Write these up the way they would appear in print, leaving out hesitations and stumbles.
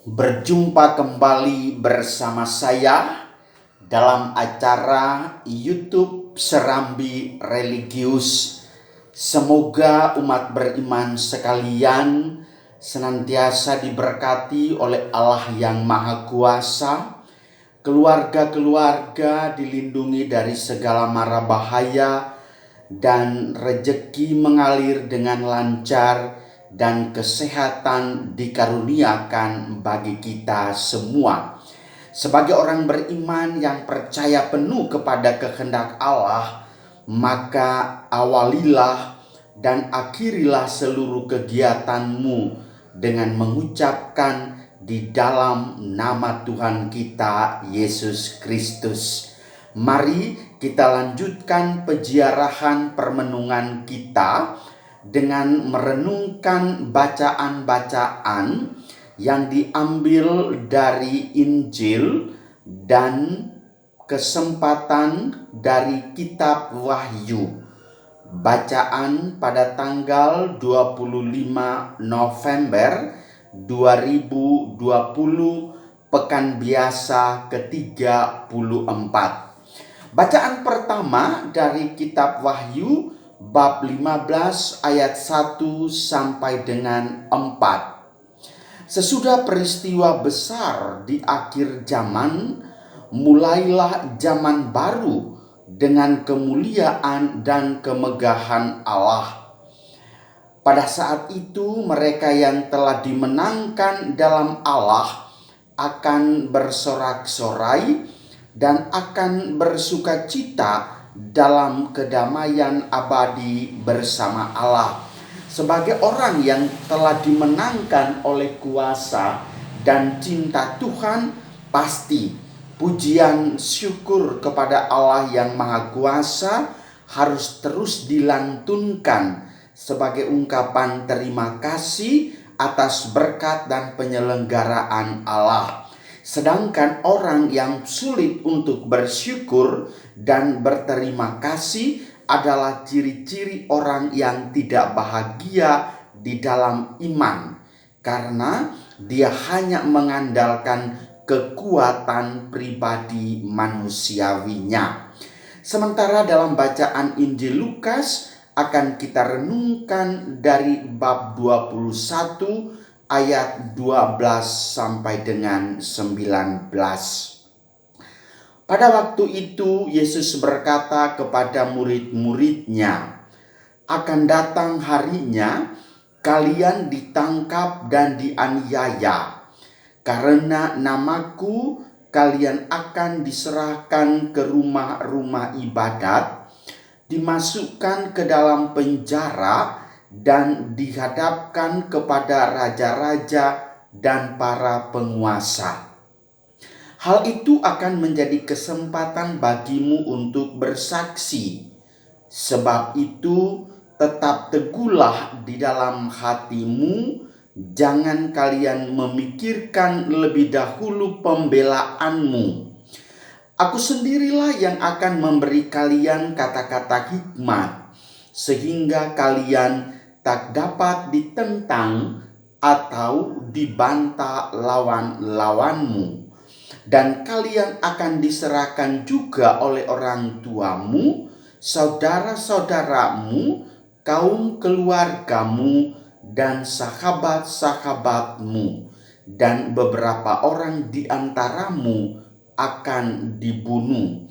Berjumpa kembali bersama saya dalam acara YouTube Serambi Religius. Semoga umat beriman sekalian senantiasa diberkati oleh Allah yang Maha Kuasa, keluarga-keluarga dilindungi dari segala mara bahaya, dan rejeki mengalir dengan lancar, dan kesehatan dikaruniakan bagi kita semua. Sebagai orang beriman yang percaya penuh kepada kehendak Allah, maka awalilah dan akhirilah seluruh kegiatanmu dengan mengucapkan di dalam nama Tuhan kita Yesus Kristus. Mari kita lanjutkan peziarahan permenungan kita dengan merenungkan bacaan-bacaan yang diambil dari Injil dan kesempatan dari kitab Wahyu. Bacaan pada tanggal 25 November 2020, Pekan Biasa ke-34. Bacaan pertama dari kitab Wahyu bab 15 ayat 1 sampai dengan 4. Sesudah peristiwa besar di akhir zaman, mulailah zaman baru dengan kemuliaan dan kemegahan Allah. Pada saat itu mereka yang telah dimenangkan dalam Allah akan bersorak-sorai dan akan bersukacita dalam kedamaian abadi bersama Allah. Sebagai orang yang telah dimenangkan oleh kuasa dan cinta Tuhan, pasti pujian syukur kepada Allah yang Maha Kuasa harus terus dilantunkan sebagai ungkapan terima kasih atas berkat dan penyelenggaraan Allah. Sedangkan orang yang sulit untuk bersyukur dan berterima kasih adalah ciri-ciri orang yang tidak bahagia di dalam iman, karena dia hanya mengandalkan kekuatan pribadi manusiawinya. Sementara dalam bacaan Injil Lukas akan kita renungkan dari bab 21 ayat 12 sampai dengan 19. Pada waktu itu Yesus berkata kepada murid-muridnya, "Akan datang harinya kalian ditangkap dan dianiaya. Karena namaku kalian akan diserahkan ke rumah-rumah ibadat, dimasukkan ke dalam penjara, dan dihadapkan kepada raja-raja dan para penguasa. Hal itu akan menjadi kesempatan bagimu untuk bersaksi. Sebab itu tetap teguhlah di dalam hatimu, jangan kalian memikirkan lebih dahulu pembelaanmu. Aku sendirilah yang akan memberi kalian kata-kata hikmat, sehingga kalian tak dapat ditentang atau dibantah lawan-lawanmu. Dan kalian akan diserahkan juga oleh orang tuamu, saudara-saudaramu, kaum keluargamu, dan sahabat-sahabatmu. Dan beberapa orang di antaramu akan dibunuh.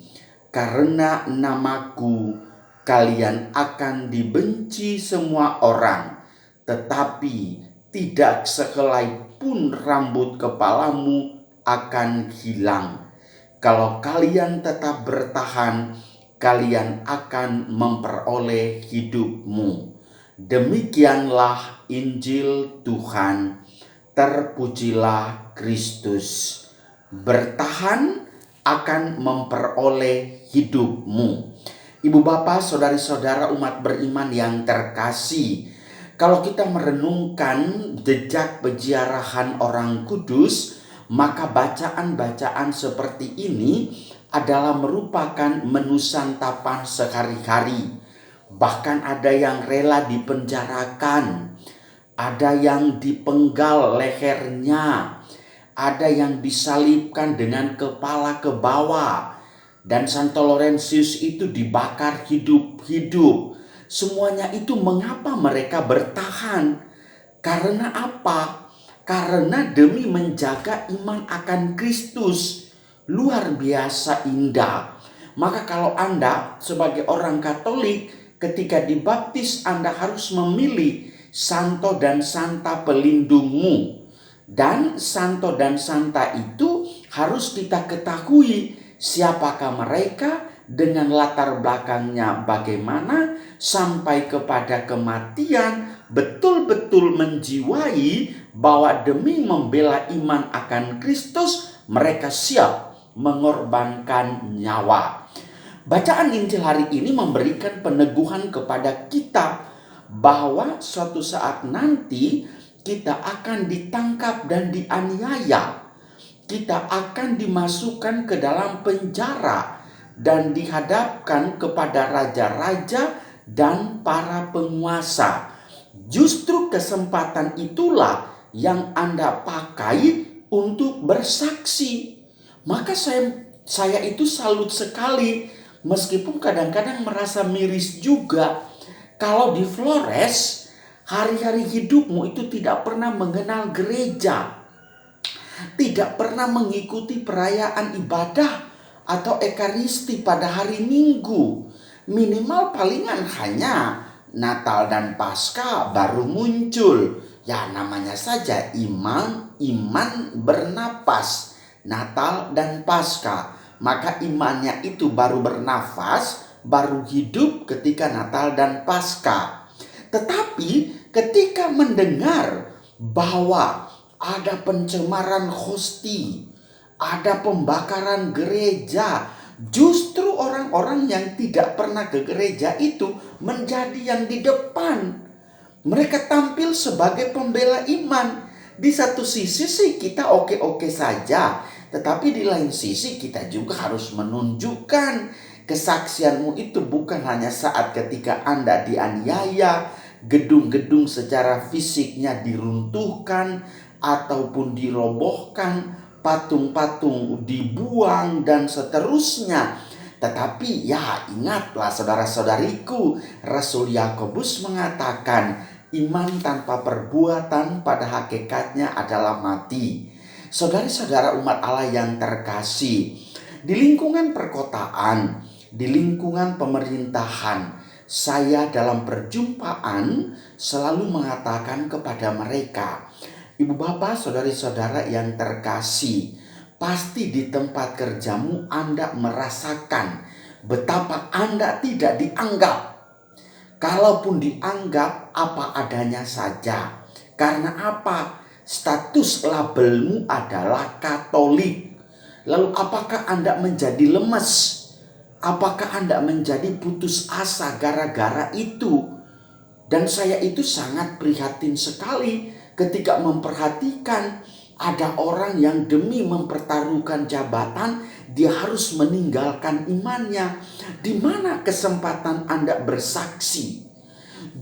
Karena namaku kalian akan dibenci semua orang, tetapi tidak sehelai pun rambut kepalamu akan hilang. Kalau kalian tetap bertahan, kalian akan memperoleh hidupmu." Demikianlah Injil Tuhan. Terpujilah Kristus. Bertahan akan memperoleh hidupmu. Ibu bapak, saudari-saudara umat beriman yang terkasih, kalau kita merenungkan jejak peziarahan orang kudus, maka bacaan-bacaan seperti ini adalah merupakan menu santapan sehari-hari. Bahkan ada yang rela dipenjarakan, ada yang dipenggal lehernya, ada yang disalibkan dengan kepala ke bawah, dan Santo Laurentius itu dibakar hidup-hidup. Semuanya itu mengapa mereka bertahan? Karena apa? Karena demi menjaga iman akan Kristus. Luar biasa indah. Maka kalau Anda sebagai orang Katolik, ketika dibaptis Anda harus memilih santo dan santa pelindungmu. Dan santo dan santa itu harus kita ketahui siapakah mereka, dengan latar belakangnya bagaimana, sampai kepada kematian betul-betul menjiwai bahwa demi membela iman akan Kristus mereka siap mengorbankan nyawa. Bacaan Injil hari ini memberikan peneguhan kepada kita bahwa suatu saat nanti kita akan ditangkap dan dianiaya. Kita akan dimasukkan ke dalam penjara dan dihadapkan kepada raja-raja dan para penguasa. Justru kesempatan itulah yang Anda pakai untuk bersaksi. Maka saya itu salut sekali, meskipun kadang-kadang merasa miris juga. Kalau di Flores, hari-hari hidupmu itu tidak pernah mengenal gereja, tidak pernah mengikuti perayaan ibadah atau ekaristi pada hari Minggu. Minimal palingan hanya Natal dan Paskah baru muncul. Ya namanya saja iman bernapas. Natal dan Paskah. Maka imannya itu baru bernafas, baru hidup ketika Natal dan Paskah. Tetapi ketika mendengar bahwa ada pencemaran hosti, ada pembakaran gereja, justru orang-orang yang tidak pernah ke gereja itu menjadi yang di depan. Mereka tampil sebagai pembela iman. Di satu sisi sih kita oke-oke saja, tetapi di lain sisi kita juga harus menunjukkan kesaksianmu itu bukan hanya saat ketika Anda dianiaya, gedung-gedung secara fisiknya diruntuhkan ataupun dirobohkan, patung-patung dibuang dan seterusnya. Tetapi ya ingatlah saudara-saudariku, Rasul Yakobus mengatakan iman tanpa perbuatan pada hakikatnya adalah mati. Saudara-saudara umat Allah yang terkasih, di lingkungan perkotaan, di lingkungan pemerintahan, saya dalam perjumpaan selalu mengatakan kepada mereka, ibu bapak, saudari-saudara yang terkasih, pasti di tempat kerjamu Anda merasakan betapa Anda tidak dianggap. Kalaupun dianggap, apa adanya saja. Karena apa? Status labelmu adalah Katolik. Lalu apakah Anda menjadi lemes? Apakah Anda menjadi putus asa gara-gara itu? Dan saya itu sangat prihatin sekali ketika memperhatikan ada orang yang demi mempertaruhkan jabatan, dia harus meninggalkan imannya. Di mana kesempatan Anda bersaksi?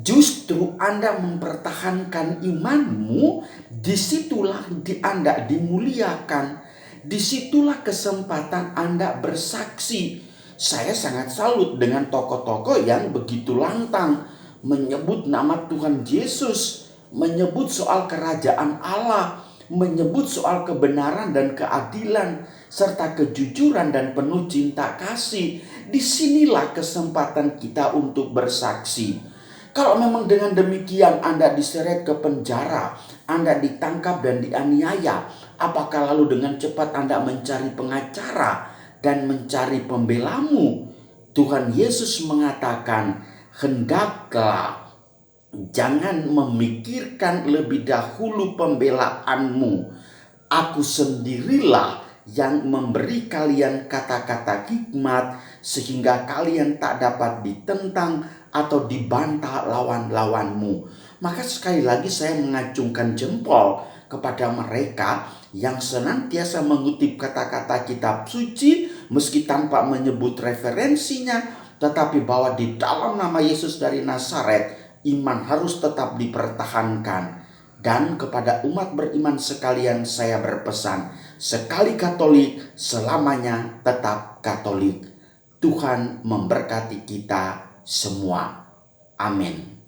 Justru Anda mempertahankan imanmu, disitulah Anda dimuliakan. Disitulah kesempatan Anda bersaksi. Saya sangat salut dengan tokoh-tokoh yang begitu lantang menyebut nama Tuhan Yesus, menyebut soal kerajaan Allah, menyebut soal kebenaran dan keadilan, serta kejujuran dan penuh cinta kasih. Disinilah kesempatan kita untuk bersaksi. Kalau memang dengan demikian Anda diseret ke penjara, Anda ditangkap dan dianiaya, apakah lalu dengan cepat Anda mencari pengacara dan mencari pembelamu? Tuhan Yesus mengatakan, hendaklah jangan memikirkan lebih dahulu pembelaanmu. Aku sendirilah yang memberi kalian kata-kata hikmat sehingga kalian tak dapat ditentang atau dibantah lawan-lawanmu. Maka sekali lagi saya mengacungkan jempol kepada mereka yang senantiasa mengutip kata-kata kitab suci meski tanpa menyebut referensinya, tetapi bahwa di dalam nama Yesus dari Nazaret iman harus tetap dipertahankan. Dan kepada umat beriman sekalian saya berpesan, sekali Katolik, selamanya tetap Katolik. Tuhan memberkati kita semua. Amin.